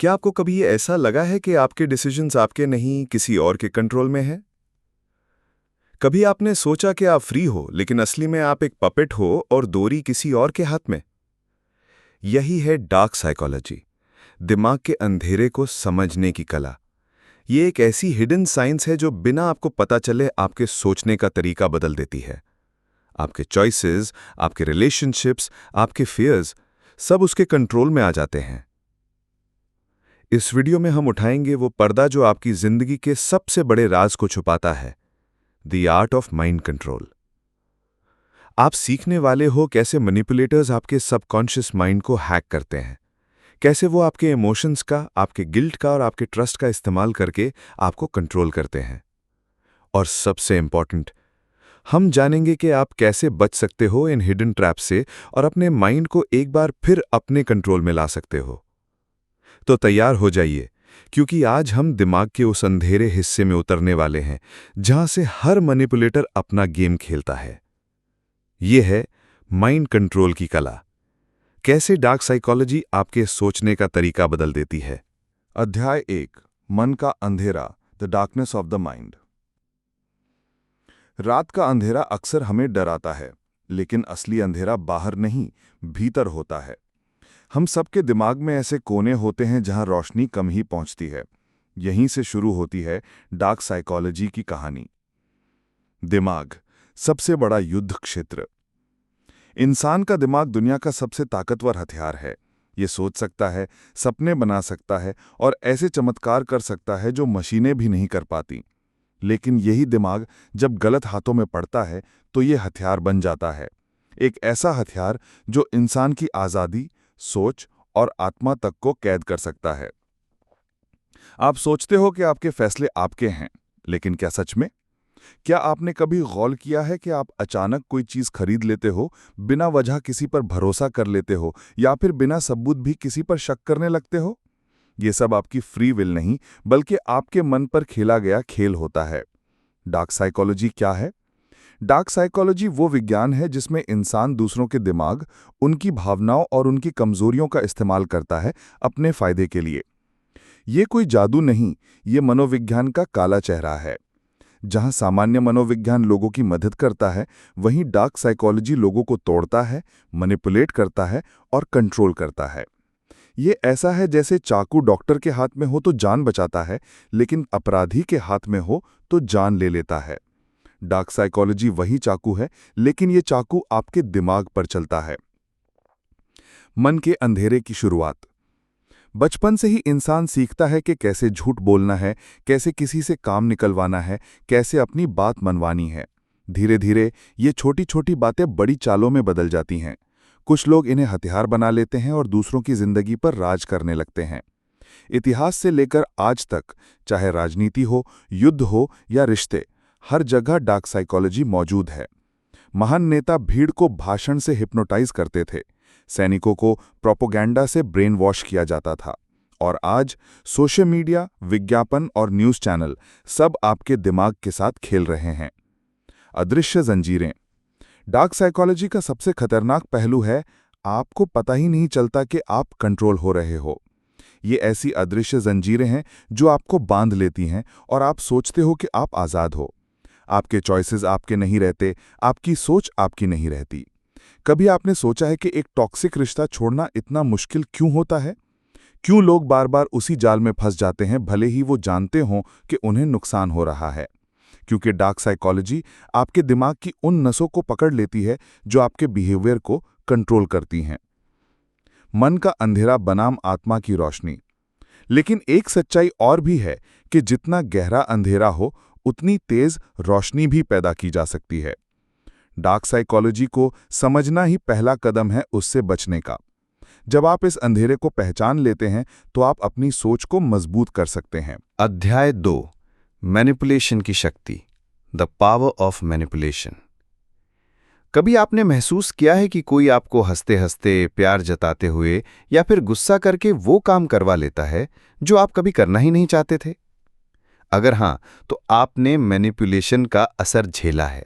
क्या आपको कभी ये ऐसा लगा है कि आपके डिसीजंस आपके नहीं, किसी और के कंट्रोल में हैं? कभी आपने सोचा कि आप फ्री हो, लेकिन असली में आप एक पपेट हो और डोरी किसी और के हाथ में? यही है डार्क साइकोलॉजी, दिमाग के अंधेरे को समझने की कला। ये एक ऐसी हिडन साइंस है जो बिना आपको पता चले आपके सोचने का तरीका बदल देती है। आपके चॉइसेस, आपके रिलेशनशिप्स, आपके फियर्स, सब उसके कंट्रोल में आ जाते हैं। इस वीडियो में हम उठाएंगे वो पर्दा जो आपकी जिंदगी के सबसे बड़े राज को छुपाता है, the art of mind control. आप सीखने वाले हो कैसे मैनिपुलेटर्स आपके सबकॉन्शियस माइंड को हैक करते हैं, कैसे वो आपके इमोशंस का, आपके गिल्ट का और आपके ट्रस्ट का इस्तेमाल करके आपको कंट्रोल करते हैं। और सबसे इंपॉर्टेंट, हम जानेंगे कि आप कैसे बच सकते हो इन हिडन ट्रैप से और अपने माइंड को एक बार फिर अपने कंट्रोल में ला सकते हो। तो तैयार हो जाइए, क्योंकि आज हम दिमाग के उस अंधेरे हिस्से में उतरने वाले हैं जहां से हर मैनिपुलेटर अपना गेम खेलता है। यह है माइंड कंट्रोल की कला, कैसे डार्क साइकोलॉजी आपके सोचने का तरीका बदल देती है। अध्याय 1, मन का अंधेरा, the darkness of the mind. रात का अंधेरा अक्सर हमें डराता है, लेकिन असली अंधेरा बाहर नहीं, भीतर होता है। हम सबके दिमाग में ऐसे कोने होते हैं जहां रोशनी कम ही पहुंचती है। यहीं से शुरू होती है डार्क साइकोलॉजी की कहानी। दिमाग, सबसे बड़ा युद्ध क्षेत्र। इंसान का दिमाग दुनिया का सबसे ताकतवर हथियार है। ये सोच सकता है, सपने बना सकता है और ऐसे चमत्कार कर सकता है जो मशीनें भी नहीं कर पाती। लेकिन यही दिमाग जब गलत हाथों में पड़ता है तो ये हथियार बन जाता है। एक ऐसा हथियार जो इंसान की आज़ादी, सोच और आत्मा तक को कैद कर सकता है। आप सोचते हो कि आपके फैसले आपके हैं, लेकिन क्या सच में? क्या आपने कभी गौर किया है कि आप अचानक कोई चीज़ खरीद लेते हो, बिना वजह किसी पर भरोसा कर लेते हो या फिर बिना सबूत भी किसी पर शक करने लगते हो? ये सब आपकी फ्री विल नहीं, बल्कि आपके मन पर खेला गया खेल होता है। डार्क साइकोलॉजी क्या है? डार्क साइकोलॉजी वो विज्ञान है जिसमें इंसान दूसरों के दिमाग, उनकी भावनाओं और उनकी कमजोरियों का इस्तेमाल करता है अपने फायदे के लिए। ये कोई जादू नहीं, ये मनोविज्ञान का काला चेहरा है। जहां सामान्य मनोविज्ञान लोगों की मदद करता है, वहीं डार्क साइकोलॉजी लोगों को तोड़ता है, मैनिपुलेट करता है और कंट्रोल करता है। ये ऐसा है जैसे चाकू डॉक्टर के हाथ में हो तो जान बचाता है, लेकिन अपराधी के हाथ में हो तो जान ले लेता है। डार्क साइकोलॉजी वही चाकू है, लेकिन ये चाकू आपके दिमाग पर चलता है। मन के अंधेरे की शुरुआत। बचपन से ही इंसान सीखता है कि कैसे झूठ बोलना है, कैसे किसी से काम निकलवाना है, कैसे अपनी बात मनवानी है। धीरे धीरे ये छोटी छोटी बातें बड़ी चालों में बदल जाती हैं। कुछ लोग इन्हें हथियार बना लेते हैं और दूसरों की जिंदगी पर राज करने लगते हैं। इतिहास से लेकर आज तक, चाहे राजनीति हो, युद्ध हो या रिश्ते, हर जगह डार्क साइकोलॉजी मौजूद है। महान नेता भीड़ को भाषण से हिप्नोटाइज करते थे, सैनिकों को प्रोपोगेंडा से ब्रेन वॉश किया जाता था, और आज सोशल मीडिया, विज्ञापन और न्यूज़ चैनल सब आपके दिमाग के साथ खेल रहे हैं। अदृश्य जंजीरें। डार्क साइकोलॉजी का सबसे खतरनाक पहलू है, आपको पता ही नहीं चलता कि आप कंट्रोल हो रहे हो। ये ऐसी अदृश्य जंजीरें हैं जो आपको बांध लेती हैं और आप सोचते हो कि आप आज़ाद हो। आपके चॉइसेस आपके नहीं रहते, आपकी सोच आपकी नहीं रहती। कभी आपने सोचा है कि एक टॉक्सिक रिश्ता छोड़ना इतना मुश्किल क्यों होता है? क्यों लोग बार बार उसी जाल में फंस जाते हैं, भले ही वो जानते हों कि उन्हें नुकसान हो रहा है? क्योंकि डार्क साइकोलॉजी आपके दिमाग की उन नसों को पकड़ लेती है जो आपके बिहेवियर को कंट्रोल करती हैं। मन का अंधेरा बनाम आत्मा की रोशनी। लेकिन एक सच्चाई और भी है कि जितना गहरा अंधेरा हो, उतनी तेज रोशनी भी पैदा की जा सकती है। डार्क साइकोलॉजी को समझना ही पहला कदम है उससे बचने का। जब आप इस अंधेरे को पहचान लेते हैं तो आप अपनी सोच को मजबूत कर सकते हैं। अध्याय 2, मैनिपुलेशन की शक्ति, द पावर ऑफ मैनिपुलेशन। कभी आपने महसूस किया है कि कोई आपको हंसते हंसते, प्यार जताते हुए या फिर गुस्सा करके वो काम करवा लेता है जो आप कभी करना ही नहीं चाहते थे? अगर हां, तो आपने मैनिपुलेशन का असर झेला है।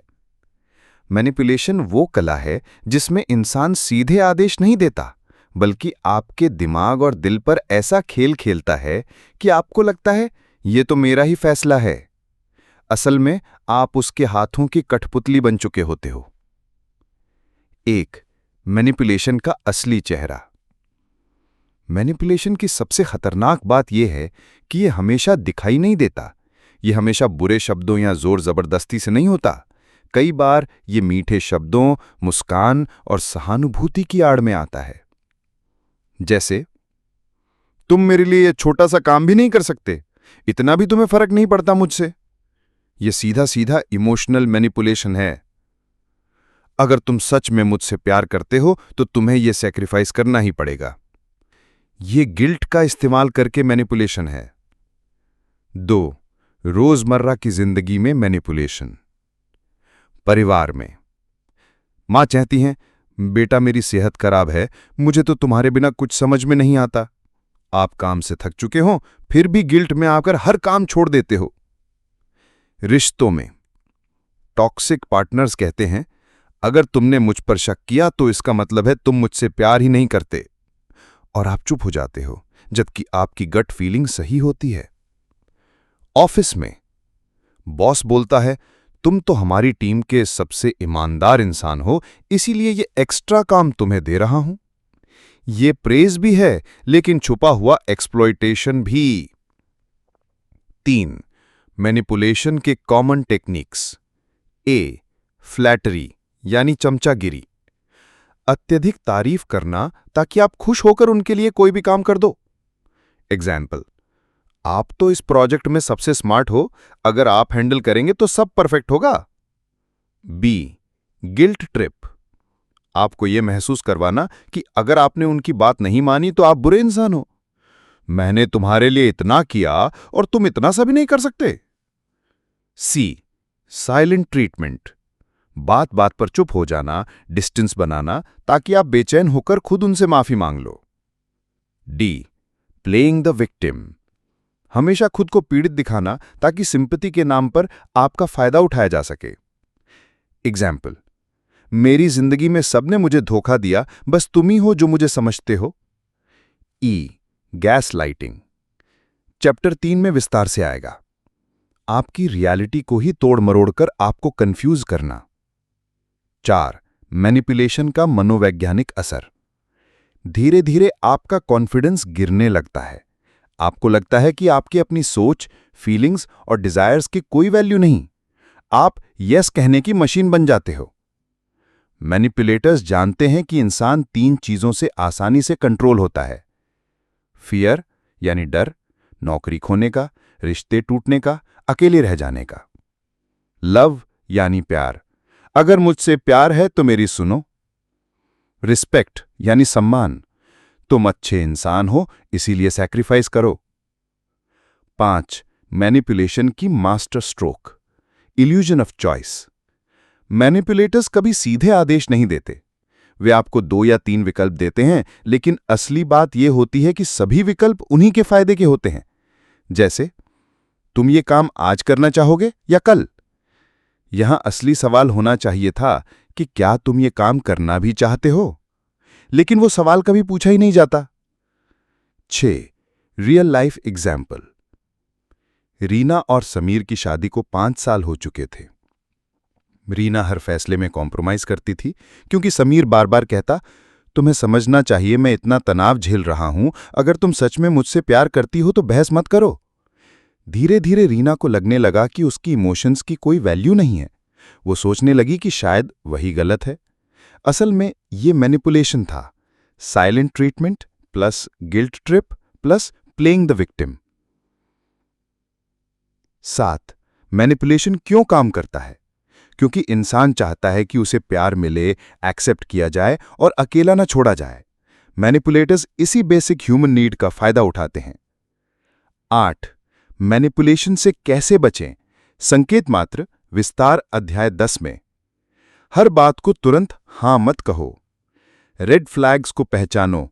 मैनिपुलेशन वो कला है जिसमें इंसान सीधे आदेश नहीं देता, बल्कि आपके दिमाग और दिल पर ऐसा खेल खेलता है कि आपको लगता है ये तो मेरा ही फैसला है। असल में आप उसके हाथों की कठपुतली बन चुके होते हो। 1. मैनिपुलेशन का असली चेहरा। मैनिपुलेशन की सबसे खतरनाक बात यह है कि यह हमेशा दिखाई नहीं देता। यह हमेशा बुरे शब्दों या जोर जबरदस्ती से नहीं होता। कई बार ये मीठे शब्दों, मुस्कान और सहानुभूति की आड़ में आता है। जैसे, तुम मेरे लिए यह छोटा सा काम भी नहीं कर सकते, इतना भी तुम्हें फर्क नहीं पड़ता मुझसे। यह सीधा सीधा इमोशनल मैनिपुलेशन है। अगर तुम सच में मुझसे प्यार करते हो तो तुम्हें यह सैक्रिफाइस करना ही पड़ेगा। यह गिल्ट का इस्तेमाल करके मैनिपुलेशन है। 2. रोजमर्रा की जिंदगी में मैनिपुलेशन। परिवार में मां चाहती हैं, बेटा मेरी सेहत खराब है, मुझे तो तुम्हारे बिना कुछ समझ में नहीं आता। आप काम से थक चुके हो, फिर भी गिल्ट में आकर हर काम छोड़ देते हो। रिश्तों में टॉक्सिक पार्टनर्स कहते हैं, अगर तुमने मुझ पर शक किया तो इसका मतलब है तुम मुझसे प्यार ही नहीं करते, और आप चुप हो जाते हो, जबकि आपकी गट फीलिंग सही होती है। ऑफिस में बॉस बोलता है, तुम तो हमारी टीम के सबसे ईमानदार इंसान हो, इसीलिए ये एक्स्ट्रा काम तुम्हें दे रहा हूं। ये प्रेज भी है, लेकिन छुपा हुआ एक्सप्लॉयटेशन भी। 3. मैनिपुलेशन के कॉमन टेक्निक्स। ए. फ्लैटरी यानी चमचागिरी। अत्यधिक तारीफ करना ताकि आप खुश होकर उनके लिए कोई भी काम कर दो। एग्जाम्पल, आप तो इस प्रोजेक्ट में सबसे स्मार्ट हो, अगर आप हैंडल करेंगे तो सब परफेक्ट होगा। बी. Guilt trip. आपको यह महसूस करवाना कि अगर आपने उनकी बात नहीं मानी तो आप बुरे इंसान हो। मैंने तुम्हारे लिए इतना किया और तुम इतना सा भी नहीं कर सकते। सी. Silent treatment. बात बात पर चुप हो जाना, डिस्टेंस बनाना, ताकि आप बेचैन होकर खुद उनसे माफी मांग लो। डी. Playing the victim. हमेशा खुद को पीड़ित दिखाना ताकि सिंपैथी के नाम पर आपका फायदा उठाया जा सके। एग्जाम्पल, मेरी जिंदगी में सबने मुझे धोखा दिया, बस तुम ही हो जो मुझे समझते हो। ई. Gas lighting. चैप्टर 3 में विस्तार से आएगा। आपकी रियलिटी को ही तोड़ मरोड़कर आपको कंफ्यूज करना। 4. मैनिपुलेशन का मनोवैज्ञानिक असर। धीरे धीरे आपका कॉन्फिडेंस गिरने लगता है। आपको लगता है कि आपकी अपनी सोच, फीलिंग्स और डिजायर्स की कोई वैल्यू नहीं। आप यस कहने की मशीन बन जाते हो। मैनिपुलेटर्स जानते हैं कि इंसान 3 चीजों से आसानी से कंट्रोल होता है: फियर यानी डर, नौकरी खोने का, रिश्ते टूटने का, अकेले रह जाने का। लव यानी प्यार, अगर मुझसे प्यार है तो मेरी सुनो। रिस्पेक्ट यानी सम्मान, तुम अच्छे इंसान हो इसीलिए सैक्रिफाइस करो। 5. मैनिपुलेशन की master stroke, illusion of choice. Manipulators कभी सीधे आदेश नहीं देते। वे आपको 2 या 3 विकल्प देते हैं, लेकिन असली बात यह होती है कि सभी विकल्प उन्हीं के फायदे के होते हैं। जैसे, तुम ये काम आज करना चाहोगे या कल? यहां असली सवाल होना चाहिए था कि क्या तुम ये काम करना भी चाहते हो? लेकिन वो सवाल कभी पूछा ही नहीं जाता। 6. Real life example. रीना और समीर की शादी को 5 साल हो चुके थे। रीना हर फैसले में कॉम्प्रोमाइज करती थी, क्योंकि समीर बार बार कहता, तुम्हें समझना चाहिए मैं इतना तनाव झेल रहा हूं, अगर तुम सच में मुझसे प्यार करती हो तो बहस मत करो। धीरे धीरे रीना को लगने लगा कि उसकी इमोशंस की कोई वैल्यू नहीं है। वो सोचने लगी कि शायद वही गलत है। असल में ये मैनिपुलेशन था, silent treatment plus guilt trip plus playing the victim. 7. Manipulation क्यों काम करता है? क्योंकि इंसान चाहता है कि उसे प्यार मिले, एक्सेप्ट किया जाए और अकेला न छोड़ा जाए। मैनिपुलेटर्स इसी बेसिक ह्यूमन नीड का फायदा उठाते हैं। 8. मैनिपुलेशन से कैसे बचें? संकेत मात्र, विस्तार अध्याय 10 में। हर बात को तुरंत हां मत कहो। रेड फ्लैग्स को पहचानो: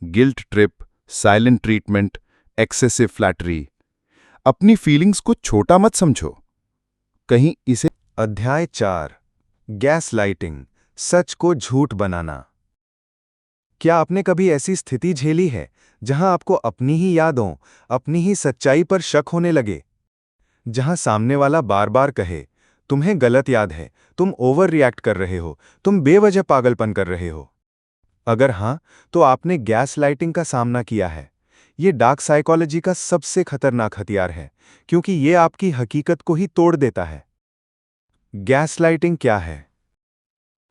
guilt trip, silent treatment, excessive flattery. अपनी फीलिंग्स को छोटा मत समझो। कहीं इसे अध्याय 4, गैस लाइटिंग, सच को झूठ बनाना। क्या आपने कभी ऐसी स्थिति झेली है जहां आपको अपनी ही यादों, अपनी ही सच्चाई पर शक होने लगे? जहां सामने वाला बार बार कहे, तुम्हें गलत याद है, तुम ओवर रिएक्ट कर रहे हो, तुम बेवजह पागलपन कर रहे हो। अगर हां, तो आपने गैस लाइटिंग का सामना किया है। ये डार्क साइकोलॉजी का सबसे खतरनाक हथियार है, क्योंकि ये आपकी हकीकत को ही तोड़ देता है। गैस लाइटिंग क्या है?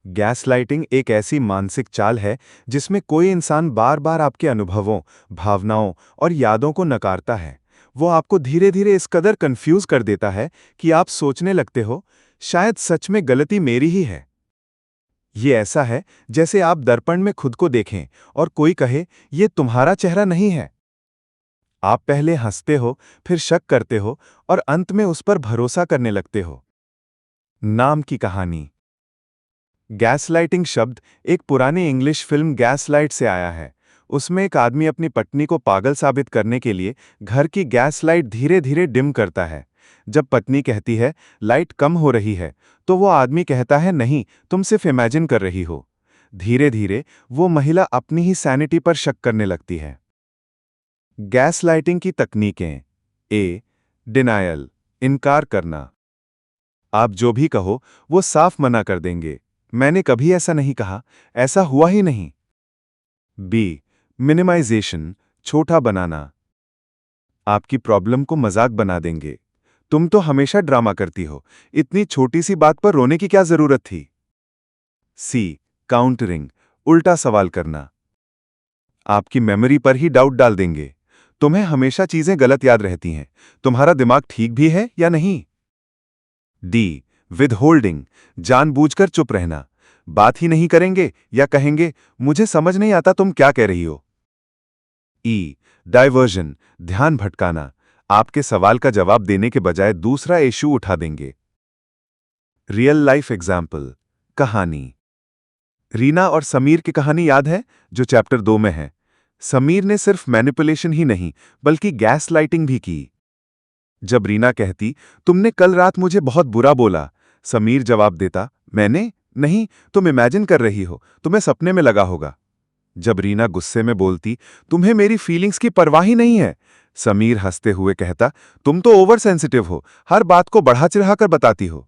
गैस लाइटिंग एक ऐसी मानसिक चाल है जिसमें कोई इंसान बार बार आपके अनुभवों, भावनाओं और यादों को नकारता है। वो आपको धीरे धीरे इस कदर कंफ्यूज कर देता है कि आप सोचने लगते हो, शायद सच में गलती मेरी ही है। ये ऐसा है जैसे आप दर्पण में खुद को देखें और कोई कहे, ये तुम्हारा चेहरा नहीं है। आप पहले हंसते हो, फिर शक करते हो और अंत में उस पर भरोसा करने लगते हो। नाम की कहानी। गैसलाइटिंग शब्द एक पुरानी इंग्लिश फिल्म गैसलाइट से आया है। उसमें एक आदमी अपनी पत्नी को पागल साबित करने के लिए घर की गैस लाइट धीरे धीरे डिम करता है। जब पत्नी कहती है, लाइट कम हो रही है, तो वो आदमी कहता है, नहीं, तुम सिर्फ इमेजिन कर रही हो। धीरे धीरे वो महिला अपनी ही सैनिटी पर शक करने लगती है। गैस लाइटिंग की तकनीकें। ए, डिनायल, इनकार करना। आप जो भी कहो वो साफ मना कर देंगे, मैंने कभी ऐसा नहीं कहा, ऐसा हुआ ही नहीं। बी, मिनिमाइजेशन, छोटा बनाना। आपकी प्रॉब्लम को मजाक बना देंगे, तुम तो हमेशा ड्रामा करती हो, इतनी छोटी सी बात पर रोने की क्या जरूरत थी। सी, काउंटरिंग, उल्टा सवाल करना। आपकी मेमोरी पर ही डाउट डाल देंगे, तुम्हें हमेशा चीजें गलत याद रहती हैं, तुम्हारा दिमाग ठीक भी है या नहीं। डी, विदहोल्डिंग, जानबूझकर चुप रहना, बात ही नहीं करेंगे या कहेंगे, मुझे समझ नहीं आता तुम क्या कह रही हो। ई, डाइवर्जन, ध्यान भटकाना, आपके सवाल का जवाब देने के बजाय दूसरा इशू उठा देंगे। रियल लाइफ एग्जाम्पल, कहानी। रीना और समीर की कहानी याद है, जो चैप्टर 2 में है। समीर ने सिर्फ मैनिपुलेशन ही नहीं, बल्कि गैस लाइटिंग भी की। जब रीना कहती, तुमने कल रात मुझे बहुत बुरा बोला, समीर जवाब देता, मैंने नहीं, तुम इमेजिन कर रही हो, तुम्हें सपने में लगा होगा। जब रीना गुस्से में बोलती, तुम्हें मेरी फीलिंग्स की परवाह ही नहीं है, समीर हंसते हुए कहता, तुम तो ओवर सेंसिटिव हो, हर बात को बढ़ा चढ़ाकर बताती हो।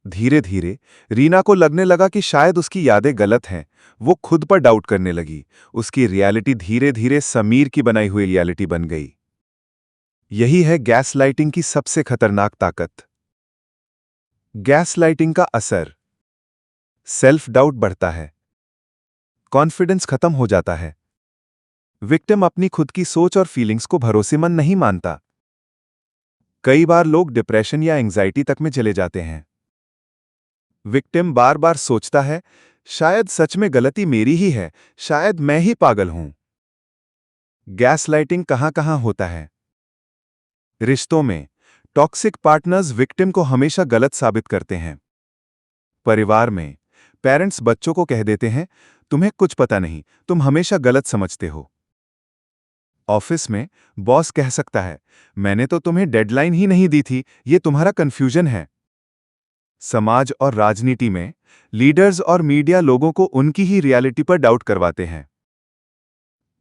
धीरे धीरे रीना को लगने लगा कि शायद उसकी यादें गलत हैं। वो खुद पर डाउट करने लगी। उसकी रियलिटी धीरे धीरे समीर की बनाई हुई रियलिटी बन गई। यही है गैस लाइटिंग की सबसे खतरनाक ताकत। गैस लाइटिंग का असर। सेल्फ डाउट बढ़ता है, कॉन्फिडेंस खत्म हो जाता है, विक्टिम अपनी खुद की सोच और फीलिंग्स को भरोसेमंद नहीं मानता। कई बार लोग डिप्रेशन या एंग्जाइटी तक में चले जाते हैं। विक्टिम बार बार सोचता है, शायद सच में गलती मेरी ही है, शायद मैं ही पागल हूं। गैस लाइटिंग कहां कहां होता है? रिश्तों में टॉक्सिक पार्टनर्स विक्टिम को हमेशा गलत साबित करते हैं। परिवार में पेरेंट्स बच्चों को कह देते हैं, तुम्हें कुछ पता नहीं, तुम हमेशा गलत समझते हो। ऑफिस में बॉस कह सकता है, मैंने तो तुम्हें डेडलाइन ही नहीं दी थी, ये तुम्हारा कंफ्यूजन है। समाज और राजनीति में लीडर्स और मीडिया लोगों को उनकी ही रियलिटी पर डाउट करवाते हैं।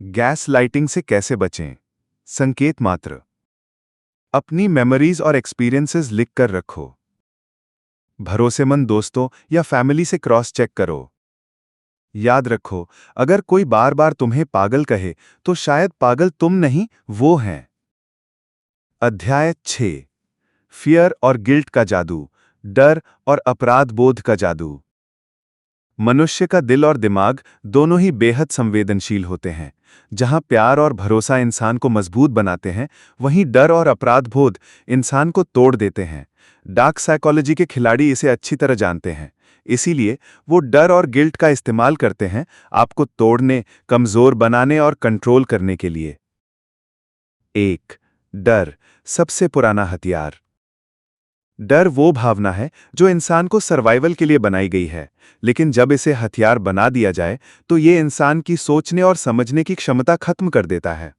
गैस लाइटिंग से कैसे बचें? संकेत मात्र। अपनी मेमोरीज और एक्सपीरियंसेस लिख कर रखो। भरोसेमंद दोस्तों या फैमिली से क्रॉस चेक करो। याद रखो, अगर कोई बार बार तुम्हें पागल कहे, तो शायद पागल तुम नहीं, वो हैं। अध्याय 6, फियर और गिल्ट का जादू, डर और अपराध बोध का जादू। मनुष्य का दिल और दिमाग दोनों ही बेहद संवेदनशील होते हैं। जहां प्यार और भरोसा इंसान को मजबूत बनाते हैं, वहीं डर और अपराध बोध इंसान को तोड़ देते हैं। डार्क साइकोलॉजी के खिलाड़ी इसे अच्छी तरह जानते हैं, इसीलिए वो डर और गिल्ट का इस्तेमाल करते हैं, आपको तोड़ने, कमजोर बनाने और कंट्रोल करने के लिए। 1. डर, सबसे पुराना हथियार। डर वो भावना है जो इंसान को सर्वाइवल के लिए बनाई गई है, लेकिन जब इसे हथियार बना दिया जाए तो ये इंसान की सोचने और समझने की क्षमता खत्म कर देता है।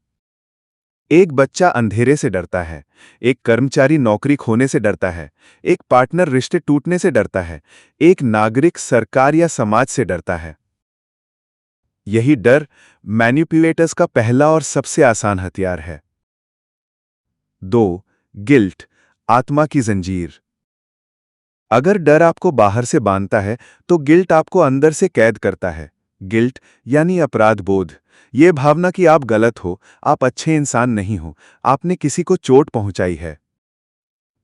एक बच्चा अंधेरे से डरता है, एक कर्मचारी नौकरी खोने से डरता है, एक पार्टनर रिश्ते टूटने से डरता है, एक नागरिक सरकार या समाज से डरता है। यही डर मैनिपुलेटर्स का पहला और सबसे आसान हथियार है। 2. गिल्ट, आत्मा की जंजीर। अगर डर आपको बाहर से बांधता है तो गिल्ट आपको अंदर से कैद करता है। गिल्ट यानी अपराध बोध, ये भावना कि आप गलत हो, आप अच्छे इंसान नहीं हो, आपने किसी को चोट पहुंचाई है।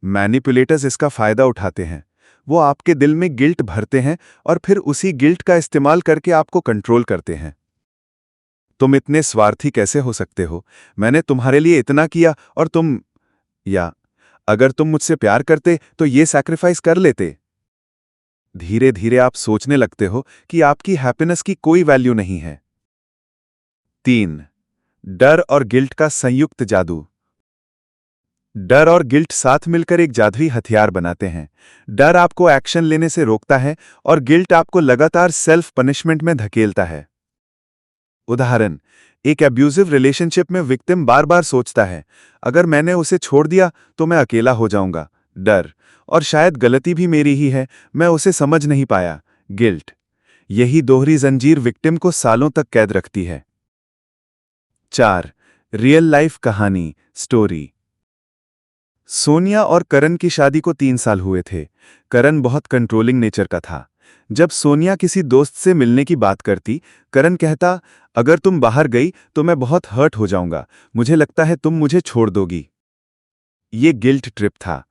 मैनिपुलेटर्स इसका फायदा उठाते हैं। वो आपके दिल में गिल्ट भरते हैं और फिर उसी गिल्ट का इस्तेमाल करके आपको कंट्रोल करते हैं। तुम इतने स्वार्थी कैसे हो सकते हो? मैंने तुम्हारे लिए इतना किया और तुम, या अगर तुम मुझसे प्यार करते तो ये सैक्रिफाइस कर लेते। धीरे धीरे आप सोचने लगते हो कि आपकी हैप्पीनेस की कोई वैल्यू नहीं है। 3. डर और गिल्ट का संयुक्त जादू। डर और गिल्ट साथ मिलकर एक जादुई हथियार बनाते हैं। डर आपको एक्शन लेने से रोकता है और गिल्ट आपको लगातार सेल्फ पनिशमेंट में धकेलता है। उदाहरण, एक एब्यूजिव रिलेशनशिप में विक्टिम बार बार सोचता है, अगर मैंने उसे छोड़ दिया तो मैं अकेला हो जाऊंगा। डर, और शायद गलती भी मेरी ही है, मैं उसे समझ नहीं पाया। गिल्ट। यही दोहरी जंजीर विक्टिम को सालों तक कैद रखती है। 4. रियल लाइफ कहानी, स्टोरी। सोनिया और करण की शादी को 3 साल हुए थे। करण बहुत कंट्रोलिंग नेचर का था। जब सोनिया किसी दोस्त से मिलने की बात करती, करण कहता, अगर तुम बाहर गई तो मैं बहुत हर्ट हो जाऊंगा, मुझे लगता है तुम मुझे छोड़ दोगी। ये गिल्ट ट्रिप था।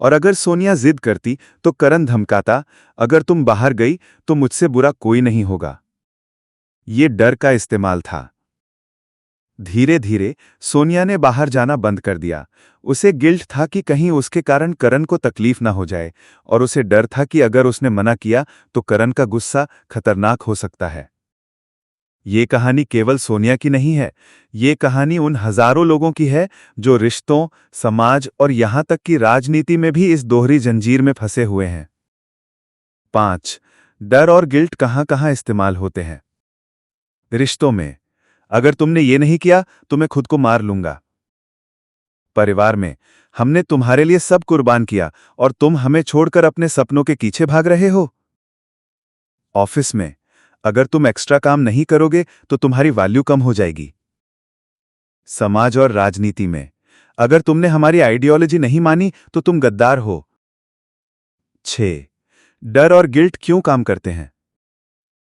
और अगर सोनिया जिद करती तो करण धमकाता, अगर तुम बाहर गई तो मुझसे बुरा कोई नहीं होगा। ये डर का इस्तेमाल था। धीरे धीरे सोनिया ने बाहर जाना बंद कर दिया। उसे गिल्ट था कि कहीं उसके कारण करण को तकलीफ ना हो जाए, और उसे डर था कि अगर उसने मना किया तो करण का गुस्सा खतरनाक हो सकता है। ये कहानी केवल सोनिया की नहीं है, ये कहानी उन हजारों लोगों की है जो रिश्तों, समाज और यहां तक कि राजनीति में भी इस दोहरी जंजीर में फंसे हुए हैं। 5. डर और गिल्ट कहां कहां इस्तेमाल होते हैं। रिश्तों में, अगर तुमने ये नहीं किया तो मैं खुद को मार लूंगा। परिवार में, हमने तुम्हारे लिए सब कुर्बान किया और तुम हमें छोड़कर अपने सपनों के पीछे भाग रहे हो। ऑफिस में, अगर तुम एक्स्ट्रा काम नहीं करोगे तो तुम्हारी वैल्यू कम हो जाएगी। समाज और राजनीति में, अगर तुमने हमारी आइडियोलॉजी नहीं मानी तो तुम गद्दार हो। 6. डर और गिल्ट क्यों काम करते हैं।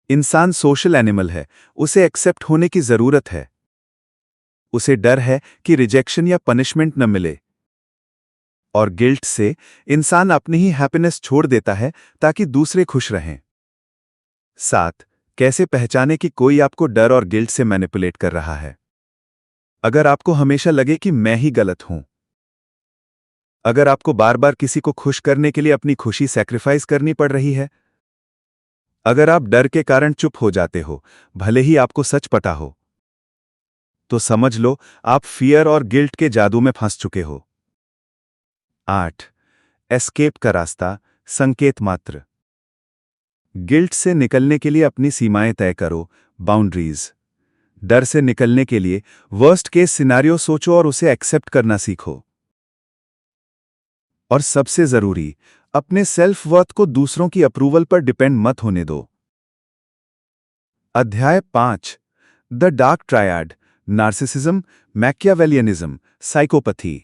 इंसान सोशल एनिमल है, उसे एक्सेप्ट होने की जरूरत है। उसे डर है कि रिजेक्शन या पनिशमेंट न मिले। और गिल्ट से इंसान अपनी ही हैप्पीनेस छोड़ देता है ताकि दूसरे खुश रहें। 7. कैसे पहचाने कि कोई आपको डर और गिल्ट से मैनिपुलेट कर रहा है। अगर आपको हमेशा लगे कि मैं ही गलत हूं, अगर आपको बार बार किसी को खुश करने के लिए अपनी खुशी सैक्रिफाइस करनी पड़ रही है, अगर आप डर के कारण चुप हो जाते हो भले ही आपको सच पता हो, तो समझ लो आप फियर और गिल्ट के जादू में फंस चुके हो। 8. एस्केप का रास्ता, संकेत मात्र। गिल्ट से निकलने के लिए अपनी सीमाएं तय करो, बाउंड्रीज। डर से निकलने के लिए वर्स्ट केस सिनेरियो सोचो और उसे एक्सेप्ट करना सीखो। और सबसे जरूरी, अपने सेल्फ वर्थ को दूसरों की अप्रूवल पर डिपेंड मत होने दो। अध्याय 5. The dark triad, narcissism, Machiavellianism, psychopathy.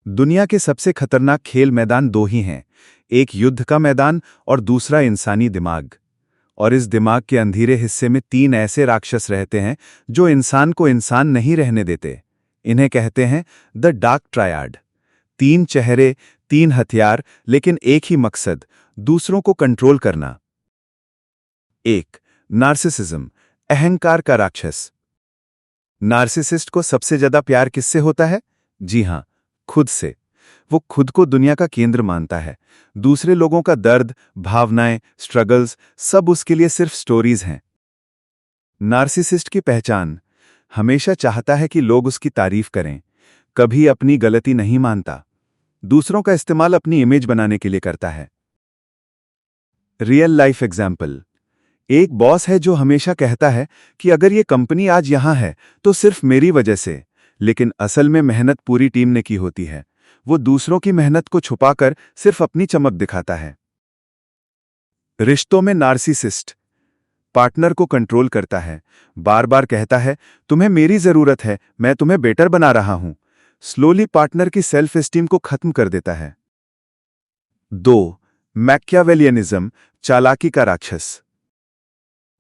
दुनिया के सबसे खतरनाक खेल मैदान 2 ही हैं, एक युद्ध का मैदान और दूसरा इंसानी दिमाग। और इस दिमाग के अंधेरे हिस्से में 3 ऐसे राक्षस रहते हैं जो इंसान को इंसान नहीं रहने देते। इन्हें कहते हैं द डार्क ट्रायड। 3 चेहरे, 3 हथियार, लेकिन एक ही मकसद, दूसरों को कंट्रोल करना। 1. नार्सिसिज्म, अहंकार का राक्षस। नार्सिसिस्ट को सबसे ज्यादा प्यार किससे होता है? जी हां, खुद से। वो खुद को दुनिया का केंद्र मानता है। दूसरे लोगों का दर्द, भावनाएं, स्ट्रगल्स सब उसके लिए सिर्फ स्टोरीज हैं। नार्सिसिस्ट की पहचान, हमेशा चाहता है कि लोग उसकी तारीफ करें, कभी अपनी गलती नहीं मानता, दूसरों का इस्तेमाल अपनी इमेज बनाने के लिए करता है। रियल लाइफ एग्जाम्पल, एक बॉस है जो हमेशा कहता है कि अगर ये कंपनी आज यहां है तो सिर्फ मेरी वजह से, लेकिन असल में मेहनत पूरी टीम ने की होती है। वो दूसरों की मेहनत को छुपाकर सिर्फ अपनी चमक दिखाता है। रिश्तों में नार्सिसिस्ट, पार्टनर को कंट्रोल करता है, बार बार कहता है तुम्हें मेरी जरूरत है, मैं तुम्हें बेटर बना रहा हूं। स्लोली पार्टनर की सेल्फ एस्टीम को खत्म कर देता है। 2. मैकियावेलियनिज्म, चालाकी का राक्षस।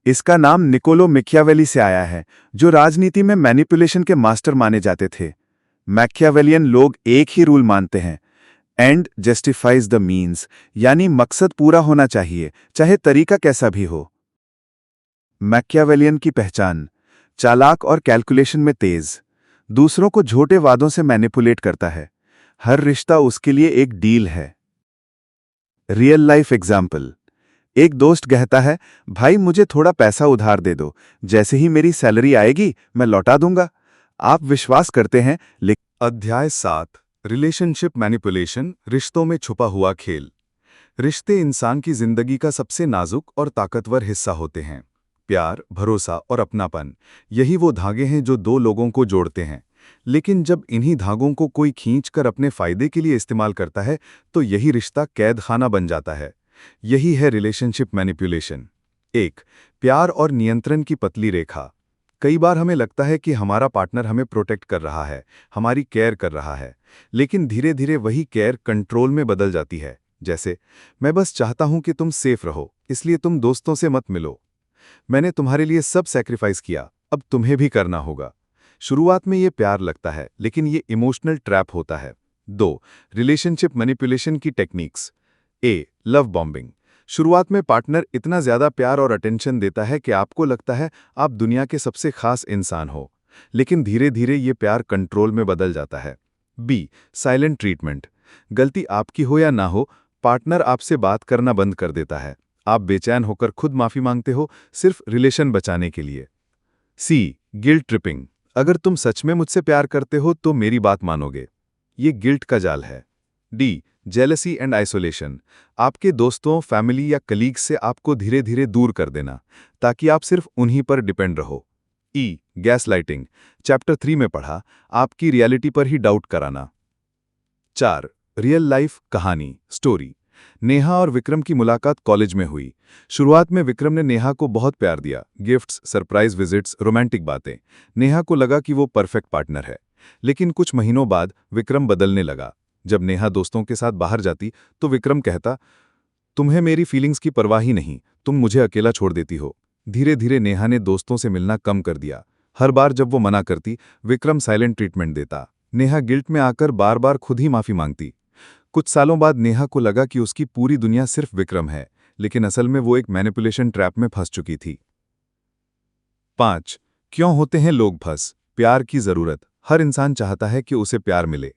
इसका नाम निकोलो मैकियावेली से आया है, जो राजनीति में मैनिपुलेशन के मास्टर माने जाते थे। मैकियावेलियन लोग एक ही रूल मानते हैं, एंड जस्टिफाइज द मीन्स, यानी मकसद पूरा होना चाहिए, चाहे तरीका कैसा भी हो। मैकियावेलियन की पहचान: चालाक और कैलकुलेशन में तेज, दूसरों को झूठे वादों से मैनिपुलेट करता है, हर रिश्ता उसके लिए एक डील है। रियल लाइफ एग्जाम्पल: एक दोस्त कहता है, भाई मुझे थोड़ा पैसा उधार दे दो, जैसे ही मेरी सैलरी आएगी मैं लौटा दूंगा। आप विश्वास करते हैं, लेकिन अध्याय 7, रिलेशनशिप मैनिपुलेशन, रिश्तों में छुपा हुआ खेल। रिश्ते इंसान की जिंदगी का सबसे नाजुक और ताकतवर हिस्सा होते हैं। प्यार, भरोसा और अपनापन, यही वो धागे हैं जो दो लोगों को जोड़ते हैं। लेकिन जब इन्हीं धागों को कोई खींचकर अपने फायदे के लिए इस्तेमाल करता है, तो यही रिश्ता कैद खाना बन जाता है। यही है रिलेशनशिप मैनिपुलेशन। 1. प्यार और नियंत्रण की पतली रेखा। कई बार हमें लगता है कि हमारा पार्टनर हमें प्रोटेक्ट कर रहा है, हमारी केयर कर रहा है, लेकिन धीरे धीरे वही केयर कंट्रोल में बदल जाती है। जैसे, मैं बस चाहता हूं कि तुम सेफ रहो, इसलिए तुम दोस्तों से मत मिलो। मैंने तुम्हारे लिए सब सैक्रिफाइस किया, अब तुम्हें भी करना होगा। शुरुआत में ये प्यार लगता है, लेकिन ये इमोशनल ट्रैप होता है। 2. रिलेशनशिप मैनिपुलेशन की टेक्निक्स। ए. Love bombing. शुरुआत में पार्टनर इतना ज्यादा प्यार और अटेंशन देता है कि आपको लगता है आप दुनिया के सबसे खास इंसान हो, लेकिन धीरे धीरे ये प्यार कंट्रोल में बदल जाता है। बी. Silent treatment. गलती आपकी हो या ना हो, पार्टनर आपसे बात करना बंद कर देता है। आप बेचैन होकर खुद माफी मांगते हो, सिर्फ रिलेशन बचाने के लिए। सी. Guilt tripping. अगर तुम सच में मुझसे प्यार करते हो तो मेरी बात मानोगे। ये गिल्ट का जाल है। डी. Jealousy and isolation. आपके दोस्तों, फैमिली या कलीग्स से आपको धीरे धीरे दूर कर देना, ताकि आप सिर्फ उन्हीं पर डिपेंड रहो। ई. Gas lighting. चैप्टर 3 में पढ़ा, आपकी रियलिटी पर ही डाउट कराना। 4. रियल लाइफ कहानी, स्टोरी। नेहा और विक्रम की मुलाकात कॉलेज में हुई। शुरुआत में विक्रम ने नेहा को बहुत प्यार दिया, गिफ्ट्स, सरप्राइज विजिट्स, रोमांटिक बातें। नेहा को लगा कि वो परफेक्ट पार्टनर है। लेकिन कुछ महीनों बाद विक्रम बदलने लगा। जब नेहा दोस्तों के साथ बाहर जाती तो विक्रम कहता, तुम्हें मेरी फीलिंग्स की परवाह ही नहीं, तुम मुझे अकेला छोड़ देती हो। धीरे धीरे नेहा ने दोस्तों से मिलना कम कर दिया। हर बार जब वो मना करती, विक्रम साइलेंट ट्रीटमेंट देता। नेहा गिल्ट में आकर बार बार खुद ही माफी मांगती। कुछ सालों बाद नेहा को लगा कि उसकी पूरी दुनिया सिर्फ विक्रम है, लेकिन असल में वो एक मैनिपुलेशन ट्रैप में फंस चुकी थी। 5. क्यों होते हैं लोग फंस? प्यार की जरूरत। हर इंसान चाहता है कि उसे प्यार मिले।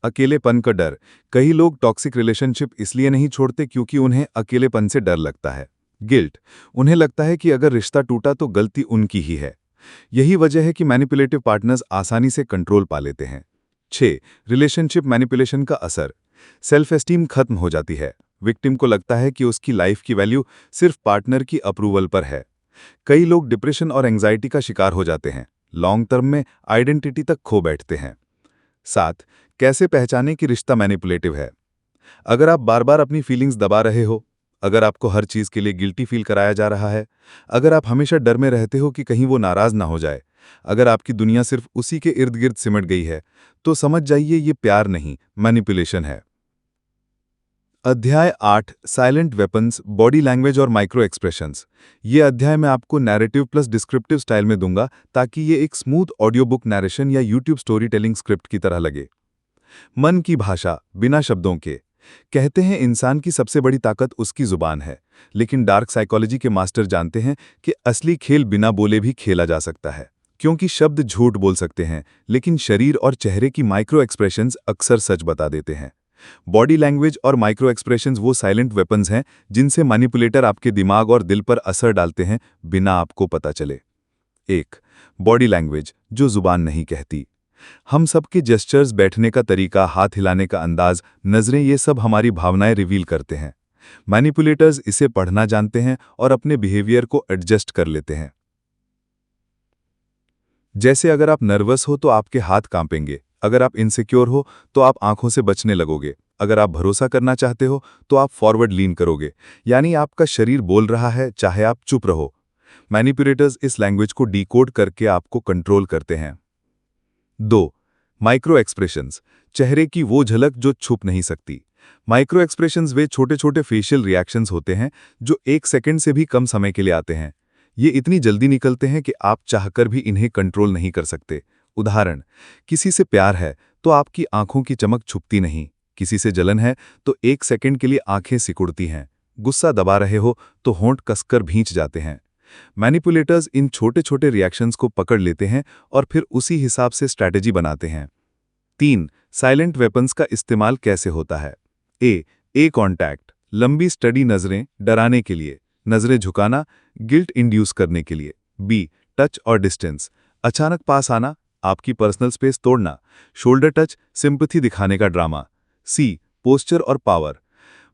अकेलेपन का डर। कई लोग टॉक्सिक रिलेशनशिप इसलिए नहीं छोड़ते क्योंकि उन्हें अकेलेपन से डर लगता है। गिल्ट। उन्हें लगता है कि अगर रिश्ता टूटा तो गलती उनकी ही है। यही वजह है कि मैनिपुलेटिव पार्टनर्स आसानी से कंट्रोल पा लेते हैं। 6. रिलेशनशिप मैनिपुलेशन का असर। सेल्फ एस्टीम खत्म हो जाती है। विक्टिम को लगता है कि उसकी लाइफ की वैल्यू सिर्फ पार्टनर की अप्रूवल पर है। कई लोग डिप्रेशन और एंग्जाइटी का शिकार हो जाते हैं। लॉन्ग टर्म में आइडेंटिटी तक खो बैठते हैं। 7. कैसे पहचानें कि रिश्ता मैनिपुलेटिव है? अगर आप बार बार अपनी फीलिंग्स दबा रहे हो, अगर आपको हर चीज के लिए गिल्टी फील कराया जा रहा है, अगर आप हमेशा डर में रहते हो कि कहीं वो नाराज ना हो जाए, अगर आपकी दुनिया सिर्फ उसी के इर्द गिर्द सिमट गई है, तो समझ जाइए ये प्यार नहीं, मैनिपुलेशन है। अध्याय 8, साइलेंट वेपन्स, बॉडी लैंग्वेज और माइक्रो एक्सप्रेशंस। ये अध्याय मैं आपको नैरेटिव प्लस डिस्क्रिप्टिव स्टाइल में दूंगा, ताकि ये एक स्मूथ ऑडियो बुक नैरेशन या यूट्यूब स्टोरी टेलिंग स्क्रिप्ट की तरह लगे। मन की भाषा, बिना शब्दों के। कहते हैं इंसान की सबसे बड़ी ताकत उसकी जुबान है, लेकिन डार्क साइकोलॉजी के मास्टर जानते हैं कि असली खेल बिना बोले भी खेला जा सकता है। क्योंकि शब्द झूठ बोल सकते हैं, लेकिन शरीर और चेहरे की माइक्रो एक्सप्रेशंस अक्सर सच बता देते हैं। बॉडी लैंग्वेज और माइक्रो एक्सप्रेशंस वो साइलेंट वेपन्स हैं जिनसे मैनिपुलेटर आपके दिमाग और दिल पर असर डालते हैं बिना आपको पता चले। 1. बॉडी लैंग्वेज, जो जुबान नहीं कहती। हम सबके जेस्चर्स, बैठने का तरीका, हाथ हिलाने का अंदाज, नजरें, ये सब हमारी भावनाएं रिवील करते हैं। मैनिपुलेटर्स इसे पढ़ना जानते हैं और अपने बिहेवियर को एडजस्ट कर लेते हैं। जैसे अगर आप नर्वस हो तो आपके हाथ कांपेंगे, अगर आप इनसिक्योर हो तो आप आंखों से बचने लगोगे, अगर आप भरोसा करना चाहते हो तो आप फॉरवर्ड लीन करोगे। यानी आपका शरीर बोल रहा है, चाहे आप चुप रहो। मैनिपुलेटर्स इस लैंग्वेज को डिकोड करके आपको कंट्रोल करते हैं। 2. माइक्रो एक्सप्रेशंस, चेहरे की वो झलक जो छुप नहीं सकती। माइक्रो एक्सप्रेशंस वे छोटे छोटे फेशियल रिएक्शंस होते हैं जो 1 सेकंड से भी कम समय के लिए आते हैं। ये इतनी जल्दी निकलते हैं कि आप चाहकर भी इन्हें कंट्रोल नहीं कर सकते। उदाहरण, किसी से प्यार है तो आपकी आंखों की चमक छुपती नहीं, किसी से जलन है तो 1 सेकंड के लिए आंखें सिकुड़ती हैं, गुस्सा दबा रहे हो तो होंठ कसकर भींच जाते हैं। मैनिपुलेटर्स इन छोटे छोटे रिएक्शंस को पकड़ लेते हैं और फिर उसी हिसाब से स्ट्रैटेजी बनाते हैं। 3. साइलेंट वेपन्स का इस्तेमाल कैसे होता है? ए कॉन्टैक्ट, लंबी स्टडी नजरें डराने के लिए, नजरें झुकाना, गिल्ट इंड्यूस करने के लिए। बी. टच और डिस्टेंस, अचानक पास आना, आपकी पर्सनल स्पेस तोड़ना, शोल्डर टच, सिंपैथी दिखाने का ड्रामा। सी. पोस्चर और पावर,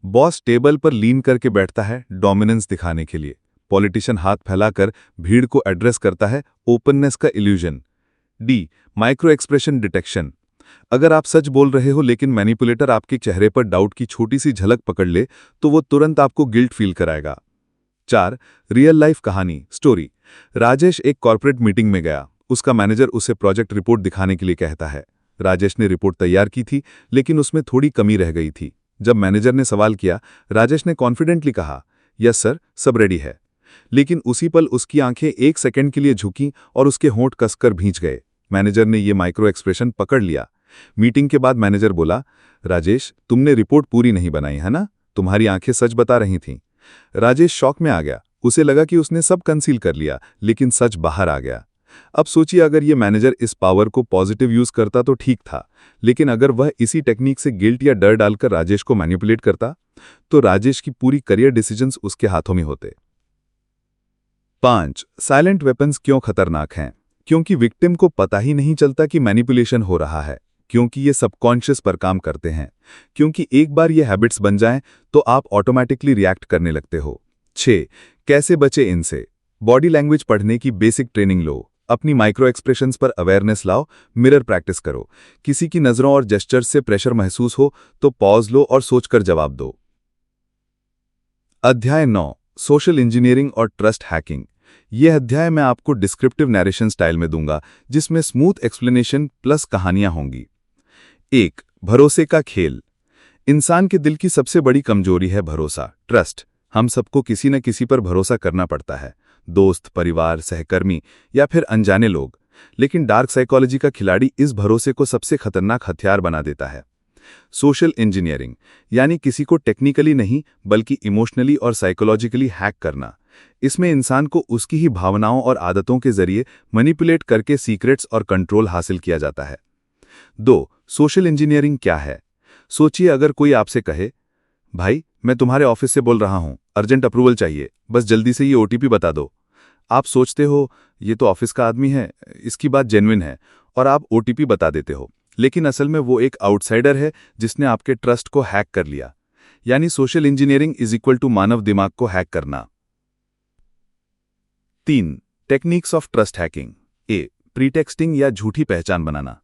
बॉस टेबल पर लीन करके बैठता है, डोमिनेंस दिखाने के लिए। पॉलिटिशियन हाथ फैलाकर भीड़ को एड्रेस करता है, ओपननेस का illusion. D. Micro expression detection, अगर आप सच बोल रहे हो लेकिन मैनिपुलेटर आपके चेहरे पर डाउट की छोटी सी झलक पकड़ ले तो वो तुरंत आपको गिल्ट फील कराएगा। 4. रियल लाइफ कहानी स्टोरी, राजेश एक कॉर्पोरेट मीटिंग में गया। उसका मैनेजर उसे प्रोजेक्ट रिपोर्ट दिखाने के लिए कहता है। राजेश ने रिपोर्ट तैयार की थी लेकिन उसमें थोड़ी कमी रह गई थी। जब मैनेजर ने सवाल किया, राजेश ने कॉन्फिडेंटली कहा, यस सर, सब रेडी है। लेकिन उसी पल उसकी आंखें 1 सेकंड के लिए झुकीं और उसके होंठ कसकर भींच गए। मैनेजर ने ये माइक्रो एक्सप्रेशन पकड़ लिया। मीटिंग के बाद मैनेजर बोला, राजेश, तुमने रिपोर्ट पूरी नहीं बनाई है ना, तुम्हारी आंखें सच बता रही थीं। राजेश शॉक में आ गया। उसे लगा कि उसने सब कंसील कर लिया, लेकिन सच बाहर आ गया। अब सोचिए, अगर ये मैनेजर इस पावर को पॉजिटिव यूज करता तो ठीक था, लेकिन अगर वह इसी टेक्निक से गिल्ट या डर डालकर राजेश को मैनिपुलेट करता तो राजेश की पूरी करियर डिसीजंस उसके हाथों में होते। 5. साइलेंट वेपन्स क्यों खतरनाक हैं? क्योंकि विक्टिम को पता ही नहीं चलता कि मैनिपुलेशन हो रहा है, क्योंकि ये सबकॉन्शियस पर काम करते हैं, क्योंकि एक बार ये हैबिट्स बन जाएं तो आप ऑटोमेटिकली रिएक्ट करने लगते हो। 6. कैसे बचे इनसे? बॉडी लैंग्वेज पढ़ने की बेसिक ट्रेनिंग लो, अपनी माइक्रो एक्सप्रेशंस पर अवेयरनेस लाओ, मिरर प्रैक्टिस करो। किसी की नजरों और जेस्चर्स से प्रेशर महसूस हो तो पॉज लो और सोचकर जवाब दो। अध्याय 9, सोशल इंजीनियरिंग और ट्रस्ट हैकिंग। यह अध्याय मैं आपको डिस्क्रिप्टिव नैरेशन स्टाइल में दूंगा, जिसमें स्मूथ एक्सप्लेनेशन प्लस कहानियां होंगी। 1. भरोसे का खेल। इंसान के दिल की सबसे बड़ी कमजोरी है भरोसा, ट्रस्ट। हम सबको किसी न किसी पर भरोसा करना पड़ता है, दोस्त, परिवार, सहकर्मी या फिर अनजाने लोग। लेकिन डार्क साइकोलॉजी का खिलाड़ी इस भरोसे को सबसे खतरनाक हथियार बना देता है। सोशल इंजीनियरिंग यानी किसी को टेक्निकली नहीं बल्कि इमोशनली और साइकोलॉजिकली हैक करना। इसमें इंसान को उसकी ही भावनाओं और आदतों के जरिए मैनिपुलेट करके सीक्रेट्स और कंट्रोल हासिल किया जाता है। 2. सोशल इंजीनियरिंग क्या है? सोचिए, अगर कोई आपसे कहे, भाई मैं तुम्हारे ऑफिस से बोल रहा हूं, अर्जेंट अप्रूवल चाहिए, बस जल्दी से ये ओटीपी बता दो। आप सोचते हो ये तो ऑफिस का आदमी है, इसकी बात जेन्युइन है, और आप ओटीपी बता देते हो। लेकिन असल में वो एक आउटसाइडर है जिसने आपके ट्रस्ट को हैक कर लिया। यानी social engineering is equal to मानव दिमाग को हैक करना। 3. Techniques of trust hacking. A. Pretexting या झूठी पहचान बनाना।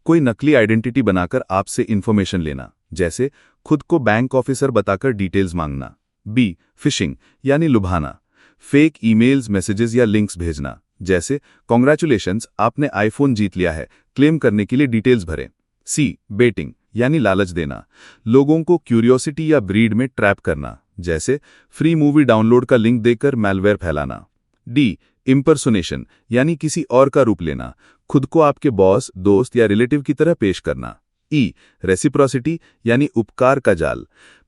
कोई नकली आइडेंटिटी बनाकर आपसे इंफॉर्मेशन लेना, जैसे खुद को बैंक ऑफिसर बताकर डिटेल्स मांगना। बी. फिशिंग यानी लुभाना। फेक ईमेल्स, मैसेजेस या लिंक्स भेजना, जैसे कॉन्ग्रेचुलेशंस, आपने आईफोन जीत लिया है, क्लेम करने के लिए डिटेल्स भरें। सी. बेटिंग यानी लालच देना। लोगों को क्यूरियोसिटी या ब्रीड में ट्रैप करना, जैसे फ्री मूवी डाउनलोड का लिंक देकर मैलवेयर फैलाना। डी. इम्पर्सोनेशन यानी किसी और का रूप लेना, खुद को आपके बॉस, दोस्त या रिलेटिव की तरह पेश करना। ई. रेसिप्रोसिटी यानी उपकार का जाल,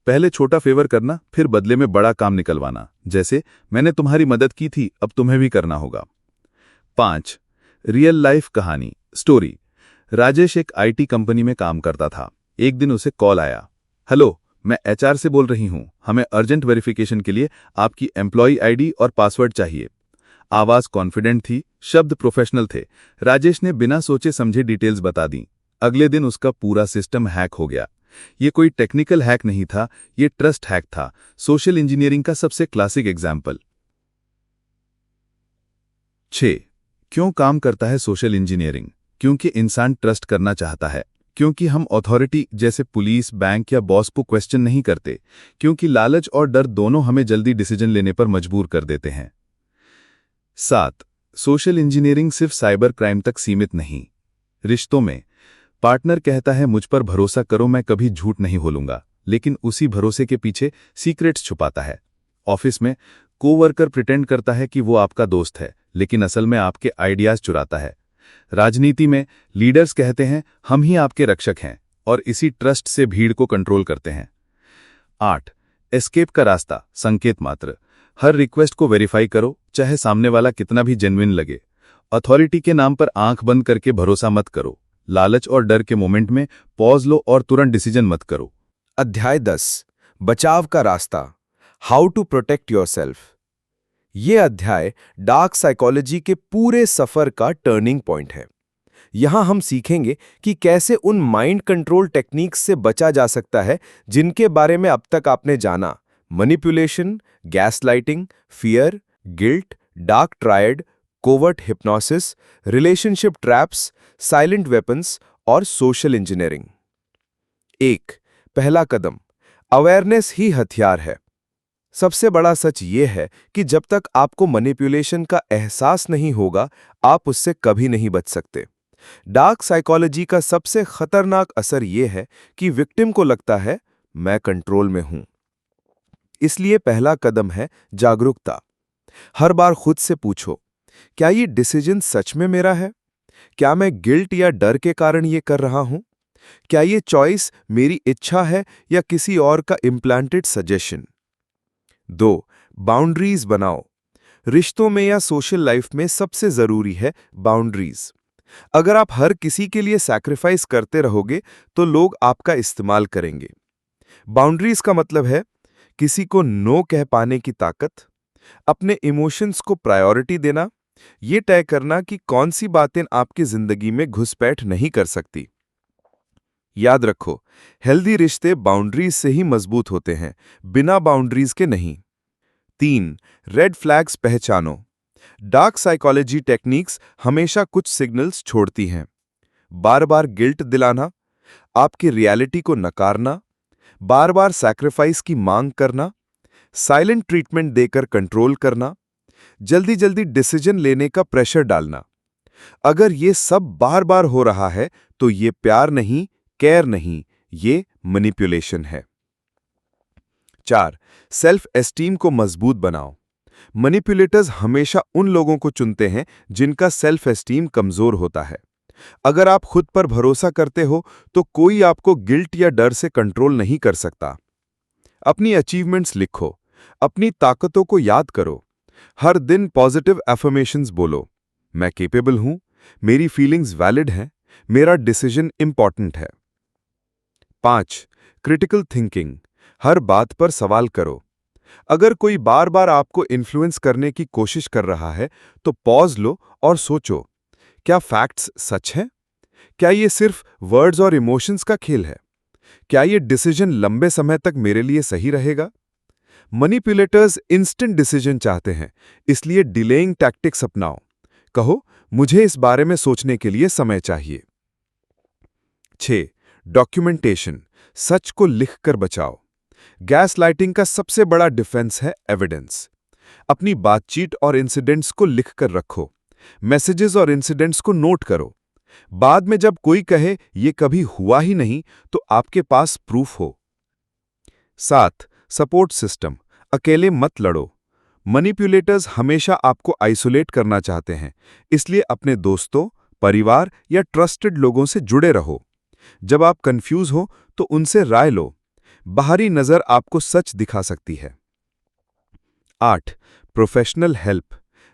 पहले छोटा फेवर करना फिर बदले में बड़ा काम निकलवाना, जैसे मैंने तुम्हारी मदद की थी, अब तुम्हें भी करना होगा। 5. रियल लाइफ कहानी स्टोरी। राजेश एक आईटी कंपनी में काम करता था। एक दिन उसे कॉल आया, हेलो, मैं एचआर से बोल रही हूं, हमें अर्जेंट वेरिफिकेशन के लिए आपकी एम्प्लॉय आईडी और पासवर्ड चाहिए। आवाज कॉन्फिडेंट थी, शब्द प्रोफेशनल थे। राजेश ने बिना सोचे समझे डिटेल्स बता दी। अगले दिन उसका पूरा सिस्टम हैक हो गया। ये कोई टेक्निकल हैक नहीं था, ये ट्रस्ट हैक था, सोशल इंजीनियरिंग का सबसे क्लासिक एग्जाम्पल। 6. क्यों काम करता है सोशल इंजीनियरिंग? क्योंकि इंसान ट्रस्ट करना चाहता है, क्योंकि हम अथॉरिटी जैसे पुलिस, बैंक या बॉस को क्वेश्चन नहीं करते, क्योंकि लालच और डर दोनों हमें जल्दी डिसीजन लेने पर मजबूर कर देते हैं। 7. सोशल इंजीनियरिंग सिर्फ साइबर क्राइम तक सीमित नहीं। रिश्तों में पार्टनर कहता है मुझ पर भरोसा करो, मैं कभी झूठ नहीं बोलूंगा, लेकिन उसी भरोसे के पीछे सीक्रेट्स छुपाता है। ऑफिस में कोवर्कर प्रिटेंड करता है कि वो आपका दोस्त है, लेकिन असल में आपके आइडियाज चुराता है। राजनीति में लीडर्स कहते हैं हम ही आपके रक्षक हैं, और इसी ट्रस्ट से भीड़ को कंट्रोल करते हैं। 8. एस्केप का रास्ता संकेत मात्र। हर रिक्वेस्ट को वेरीफाई करो, चाहे सामने वाला कितना भी जेन्युइन लगे। अथॉरिटी के नाम पर आंख बंद करके भरोसा मत करो। लालच और डर के मोमेंट में पॉज लो और तुरंत डिसीजन मत करो। अध्याय 10 बचाव का रास्ता, हाउ टू प्रोटेक्ट योरसेल्फ। ये अध्याय डार्क साइकोलॉजी के पूरे सफर का टर्निंग पॉइंट है। यहां हम सीखेंगे कि कैसे उन माइंड कंट्रोल टेक्निक्स से बचा जा सकता है जिनके बारे में अब तक आपने जाना: manipulation, gaslighting, fear, guilt, dark triad, covert hypnosis, relationship traps, silent weapons और सोशल इंजीनियरिंग। 1. पहला कदम, अवेयरनेस ही हथियार है। सबसे बड़ा सच ये है कि जब तक आपको मैनिपुलेशन का एहसास नहीं होगा, आप उससे कभी नहीं बच सकते। डार्क साइकोलॉजी का सबसे खतरनाक असर यह है कि विक्टिम को लगता है मैं कंट्रोल में हूं। इसलिए पहला कदम है जागरूकता। हर बार खुद से पूछो, क्या ये डिसीजन सच में मेरा है? क्या मैं गिल्ट या डर के कारण ये कर रहा हूं? क्या ये चॉइस मेरी इच्छा है या किसी और का इम्प्लांटेड सजेशन? 2. बाउंड्रीज बनाओ। रिश्तों में या सोशल लाइफ में सबसे जरूरी है बाउंड्रीज। अगर आप हर किसी के लिए सैक्रिफाइस करते रहोगे तो लोग आपका इस्तेमाल करेंगे। बाउंड्रीज का मतलब है किसी को नो कह पाने की ताकत, अपने इमोशंस को प्रायोरिटी देना, ये तय करना कि कौन सी बातें आपकी जिंदगी में घुसपैठ नहीं कर सकती। याद रखो, हेल्दी रिश्ते बाउंड्रीज से ही मजबूत होते हैं, बिना बाउंड्रीज के नहीं। 3. रेड फ्लैग्स पहचानो। डार्क साइकोलॉजी टेक्निक्स हमेशा कुछ सिग्नल्स छोड़ती हैं। बार बार गिल्ट दिलाना, आपकी रियलिटी को नकारना, बार बार सैक्रिफाइस की मांग करना, साइलेंट ट्रीटमेंट देकर कंट्रोल करना, जल्दी जल्दी डिसीजन लेने का प्रेशर डालना। अगर ये सब बार बार हो रहा है तो ये प्यार नहीं, केयर नहीं, ये मैनिपुलेशन है। 4. सेल्फ एस्टीम को मजबूत बनाओ। मैनिपुलेटर्स हमेशा उन लोगों को चुनते हैं जिनका सेल्फ एस्टीम कमजोर होता है। अगर आप खुद पर भरोसा करते हो तो कोई आपको गिल्ट या डर से कंट्रोल नहीं कर सकता। अपनी अचीवमेंट्स लिखो, अपनी ताकतों को याद करो। हर दिन पॉजिटिव अफर्मेशंस बोलो, मैं कैपेबल हूं, मेरी फीलिंग्स वैलिड हैं, मेरा डिसीजन इंपॉर्टेंट है। 5. क्रिटिकल थिंकिंग, हर बात पर सवाल करो। अगर कोई बार बार आपको इन्फ्लुएंस करने की कोशिश कर रहा है तो पॉज लो और सोचो, क्या फैक्ट्स सच हैं? क्या ये सिर्फ वर्ड्स और इमोशंस का खेल है? क्या ये डिसीजन लंबे समय तक मेरे लिए सही रहेगा? मैनिपुलेटर्स इंस्टेंट डिसीजन चाहते हैं, इसलिए डिलेइंग टैक्टिक्स अपनाओ। कहो, मुझे इस बारे में सोचने के लिए समय चाहिए। 6. डॉक्यूमेंटेशन, सच को लिखकर बचाओ। गैसलाइटिंग का सबसे बड़ा डिफेंस है एविडेंस। अपनी बातचीत और इंसिडेंट्स को लिखकर रखो। मैसेजेस और इंसिडेंट्स को नोट करो। बाद में जब कोई कहे ये कभी हुआ ही नहीं, तो आपके पास प्रूफ हो। 7. सपोर्ट सिस्टम, अकेले मत लड़ो। मैनिपुलेटर्स हमेशा आपको आइसोलेट करना चाहते हैं, इसलिए अपने दोस्तों, परिवार या ट्रस्टेड लोगों से जुड़े रहो। जब आप कंफ्यूज हो तो उनसे राय लो। बाहरी नजर आपको सच दिखा सकती है। 8. प्रोफेशनल हेल्प,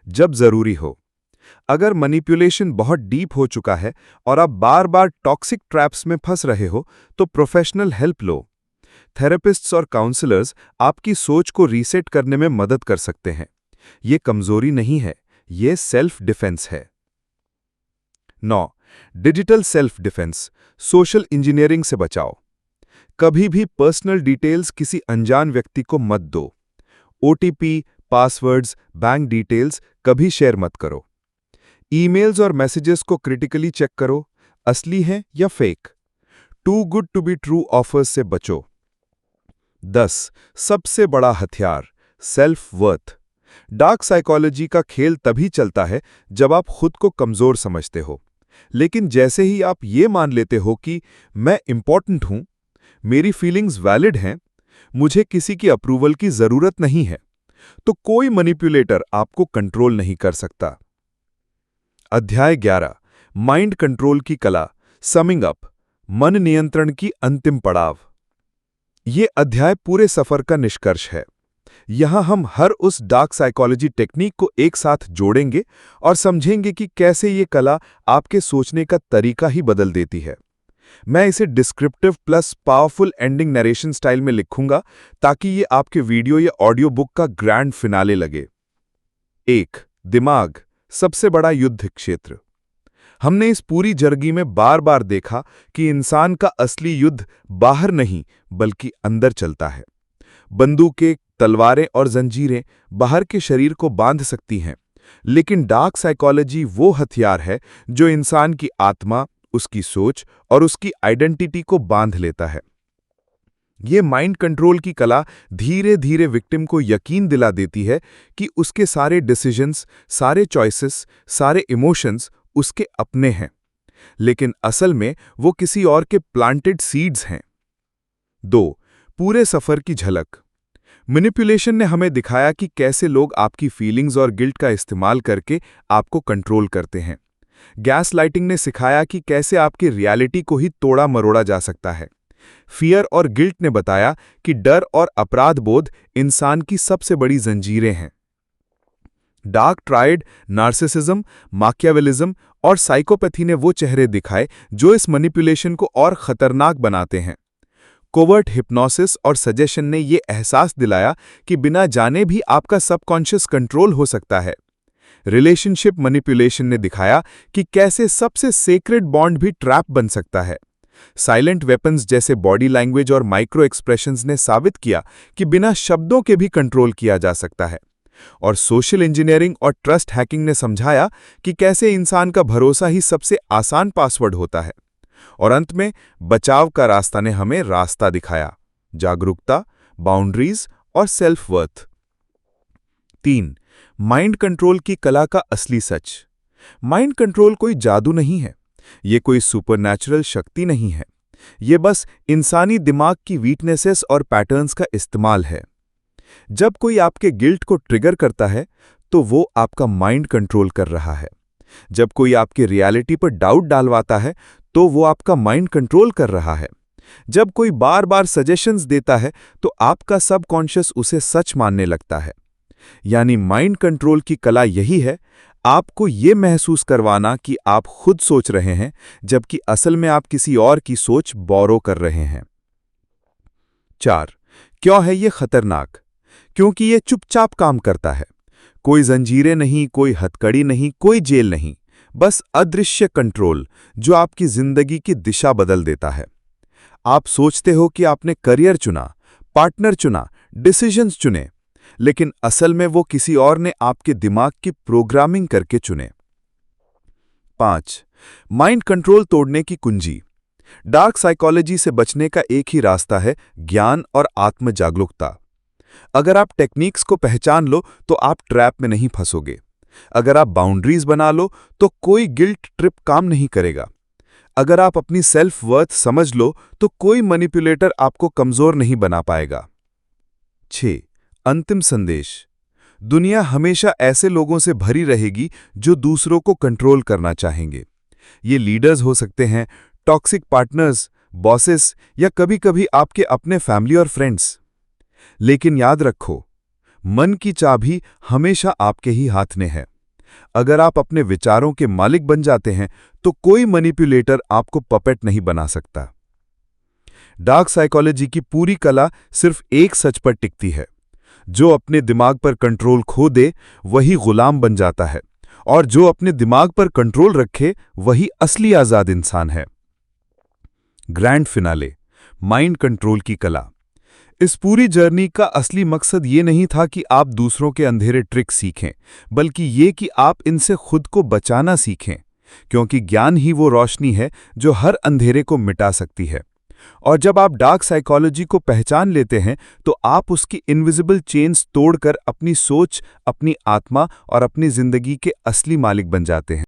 जब जरूरी हो। अगर मैनिपुलेशन बहुत डीप हो चुका है और आप बार बार टॉक्सिक ट्रैप्स में फंस रहे हो तो प्रोफेशनल हेल्प लो। थेरेपिस्ट्स और काउंसलर्स आपकी सोच को रीसेट करने में मदद कर सकते हैं। ये कमजोरी नहीं है, ये सेल्फ डिफेंस है। 9. Digital self defence, social engineering से बचाओ। कभी भी पर्सनल डिटेल्स किसी अनजान व्यक्ति को मत दो। ओटीपी, पासवर्ड्स, बैंक डिटेल्स कभी शेयर मत करो। ईमेल्स और मैसेजेस को क्रिटिकली चेक करो, असली हैं या fake. Too good to be true offers से बचो। 10. सबसे बड़ा हथियार, सेल्फ वर्थ। डार्क साइकोलॉजी का खेल तभी चलता है जब आप खुद को कमजोर समझते हो, लेकिन जैसे ही आप ये मान लेते हो कि मैं इंपॉर्टेंट हूं, मेरी फीलिंग्स वैलिड हैं, मुझे किसी की अप्रूवल की जरूरत नहीं है, तो कोई मैनिपुलेटर आपको कंट्रोल नहीं कर सकता। अध्याय 11, माइंड कंट्रोल की कला, समिंग अप, मन नियंत्रण की अंतिम पड़ाव। ये अध्याय पूरे सफर का निष्कर्ष है। यहां हम हर उस डार्क साइकोलॉजी टेक्निक को एक साथ जोड़ेंगे और समझेंगे कि कैसे ये कला आपके सोचने का तरीका ही बदल देती है। मैं इसे descriptive plus powerful ending narration style में लिखूंगा ताकि ये आपके वीडियो या ऑडियो बुक का ग्रैंड फिनाले लगे। 1. दिमाग, सबसे बड़ा युद्ध क्षेत्र। हमने इस पूरी जर्नी में बार बार देखा कि इंसान का असली युद्ध बाहर नहीं बल्कि अंदर चलता है। बंदूकें, तलवारें और जंजीरें बाहर के शरीर को बांध सकती हैं, लेकिन डार्क साइकोलॉजी वो हथियार है जो इंसान की आत्मा, उसकी सोच और उसकी आइडेंटिटी को बांध लेता है। ये माइंड कंट्रोल की कला धीरे धीरे विक्टिम को यकीन दिला देती है कि उसके सारे डिसीजंस, सारे चॉइसेस, सारे इमोशंस उसके अपने हैं, लेकिन असल में वो किसी और के प्लांटेड सीड्स हैं। 2. पूरे सफर की झलक। मैनिपुलेशन ने हमें दिखाया कि कैसे लोग आपकी फीलिंग्स और गिल्ट का इस्तेमाल करके आपको कंट्रोल करते हैं। गैस लाइटिंग ने सिखाया कि कैसे आपकी रियलिटी को ही तोड़ा मरोड़ा जा सकता है। फियर और गिल्ट ने बताया कि डर और अपराध बोध इंसान की सबसे बड़ी जंजीरें हैं। डार्क ट्राइड, नार्सिसिज्म, माकियावेलिज्म और साइकोपैथी ने वो चेहरे दिखाए जो इस मैनिपुलेशन को और खतरनाक बनाते हैं। कोवर्ट हिप्नोसिस और सजेशन ने ये एहसास दिलाया कि बिना जाने भी आपका सबकॉन्शियस कंट्रोल हो सकता है। रिलेशनशिप मैनिपुलेशन ने दिखाया कि कैसे सबसे सेक्रेड बॉन्ड भी ट्रैप बन सकता है। साइलेंट वेपन्स जैसे बॉडी लैंग्वेज और माइक्रो एक्सप्रेशंस ने साबित किया कि बिना शब्दों के भी कंट्रोल किया जा सकता है। और सोशल इंजीनियरिंग और ट्रस्ट हैकिंग ने समझाया कि कैसे इंसान का भरोसा ही सबसे आसान पासवर्ड होता है। और अंत में बचाव का रास्ता ने हमें रास्ता दिखाया, जागरूकता, बाउंड्रीज और सेल्फ वर्थ। 3. माइंड कंट्रोल की कला का असली सच। माइंड कंट्रोल कोई जादू नहीं है, ये कोई सुपरनैचुरल शक्ति नहीं है, ये बस इंसानी दिमाग की वीकनेसेस और पैटर्न्स का इस्तेमाल है। जब कोई आपके गिल्ट को ट्रिगर करता है तो वो आपका माइंड कंट्रोल कर रहा है। जब कोई आपकी रियलिटी पर डाउट डालवाता है तो वो आपका माइंड कंट्रोल कर रहा है। जब कोई बार बार सजेशंस देता है तो आपका सबकॉन्शियस उसे सच मानने लगता है। यानी माइंड कंट्रोल की कला यही है, आपको ये महसूस करवाना कि आप खुद सोच रहे हैं जबकि असल में आप किसी और की सोच बोरो कर रहे हैं। 4. क्यों है ये खतरनाक? क्योंकि ये चुपचाप काम करता है। कोई जंजीरें नहीं, कोई हथकड़ी नहीं, कोई जेल नहीं, बस अदृश्य कंट्रोल जो आपकी जिंदगी की दिशा बदल देता है। आप सोचते हो कि आपने करियर चुना, पार्टनर चुना, डिसीजंस चुने, लेकिन असल में वो किसी और ने आपके दिमाग की प्रोग्रामिंग करके चुने। 5. माइंड कंट्रोल तोड़ने की कुंजी। डार्क साइकोलॉजी से बचने का एक ही रास्ता है, ज्ञान और आत्म जागरूकता। अगर आप टेक्निक्स को पहचान लो तो आप ट्रैप में नहीं फंसोगे। अगर आप बाउंड्रीज बना लो तो कोई गिल्ट ट्रिप काम नहीं करेगा। अगर आप अपनी सेल्फ वर्थ समझ लो तो कोई मैनिपुलेटर आपको कमजोर नहीं बना पाएगा। 6. अंतिम संदेश। दुनिया हमेशा ऐसे लोगों से भरी रहेगी जो दूसरों को कंट्रोल करना चाहेंगे। ये लीडर्स हो सकते हैं, टॉक्सिक पार्टनर्स, बॉसेस या कभी-कभी आपके अपने फैमिली और फ्रेंड्स। लेकिन याद रखो, मन की चाबी हमेशा आपके ही हाथ में है। अगर आप अपने विचारों के मालिक बन जाते हैं तो कोई मैनिपुलेटर आपको पपेट नहीं बना सकता। डार्क साइकोलॉजी की पूरी कला सिर्फ एक सच पर टिकती है, जो अपने दिमाग पर कंट्रोल खो दे वही गुलाम बन जाता है, और जो अपने दिमाग पर कंट्रोल रखे वही असली आजाद इंसान है। ग्रैंड फिनाले, माइंड कंट्रोल की कला। इस पूरी जर्नी का असली मकसद ये नहीं था कि आप दूसरों के अंधेरे ट्रिक सीखें, बल्कि ये कि आप इनसे खुद को बचाना सीखें, क्योंकि ज्ञान ही वो रोशनी है जो हर अंधेरे को मिटा सकती है। और जब आप डार्क साइकोलॉजी को पहचान लेते हैं तो आप उसकी इनविजिबल चेन्स तोड़कर अपनी सोच, अपनी आत्मा और अपनी जिंदगी के असली मालिक बन जाते हैं।